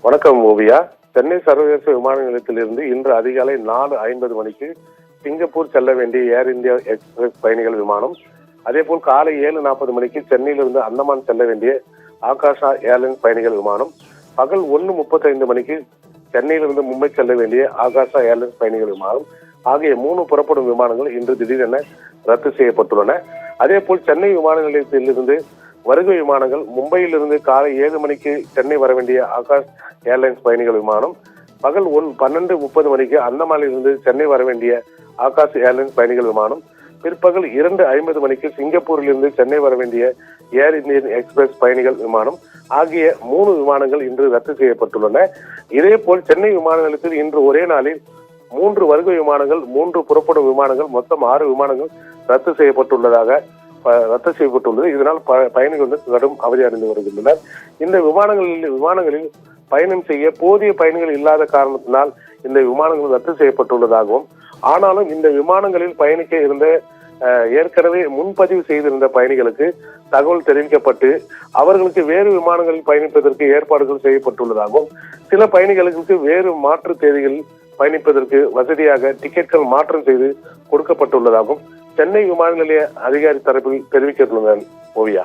வணக்கம் ஓவியா. சென்னை சர்வதேச விமான நிலையத்திலிருந்து இன்று அதிகாலை 4:50 மணிக்கு சிங்கப்பூர் செல்ல வேண்டிய ஏர் இந்தியா எக்ஸ்பிரஸ் பயணிகள் விமானம், அதேபோல் காலை 7:40 மணிக்கு சென்னையிலிருந்து அந்தமான் செல்ல வேண்டிய ஆகாஷா ஏர்லைன்ஸ் பயணிகள் விமானம், பகல் 1:35 மணிக்கு சென்னையிலிருந்து மும்பை செல்ல வேண்டிய ஆகாஷா ஏர்லைன்ஸ் பயணிகள் விமானம் ஆகிய 3 புறப்படும் விமானங்கள் இன்று திடீரென ரத்து செய்யப்பட்டுள்ளன. அதேபோல் சென்னை விமான நிலையத்திலிருந்து வருகை விமானங்கள் மும்பையிலிருந்து காலை 7 மணிக்கு சென்னை வர வேண்டிய ஆகாஷ் ஏர்லைன்ஸ் பயணிகள் விமானம், பகல் 12:30 மணிக்கு அந்தமானிலிருந்து சென்னை வர வேண்டிய ஆகாஷ் ஏர்லைன்ஸ் பயணிகள் விமானம், பிற்பகல் 2:50 மணிக்கு சிங்கப்பூரிலிருந்து சென்னை வர வேண்டிய ஏர் இந்தியன் எக்ஸ்பிரஸ் பயணிகள் விமானம் ஆகிய 3 விமானங்கள் இன்று ரத்து செய்யப்பட்டுள்ளன. இதேபோல் சென்னை விமான நிலையத்தில் இன்று ஒரே நாளில் 3 வருகை விமானங்கள், 3 புறப்படும் விமானங்கள், மொத்தம் 6 விமானங்கள் ரத்து செய்யப்பட்டுள்ளது. இதனால் பயணிகள் கடும் அவதி அடைந்து வருகின்றனர். இந்த விமானங்களில் பயணம் செய்ய போதிய பயணிகள் இல்லாத காரணத்தினால் இந்த விமானங்கள் ரத்து செய்யப்பட்டுள்ளதாகவும், ஆனாலும் இந்த விமானங்களில் பயணிக்க இருந்த ஏற்கனவே முன்பதிவு செய்திருந்த பயணிகளுக்கு தகவல் தெரிவிக்கப்பட்டு அவர்களுக்கு வேறு விமானங்களில் பயணிப்பதற்கு ஏற்பாடுகள் செய்யப்பட்டுள்ளதாகவும், சில பயணிகளுக்கு வேறு மாற்று தேதிகளில் பயணிப்பதற்கு வசதியாக டிக்கெட்கள் மாற்றம் செய்து கொடுக்கப்பட்டுள்ளதாகவும் சென்னை விமான நிலைய அதிகாரி தரப்பில் தெரிவிக்கப்பட்டுள்ளனர். ஓவியா.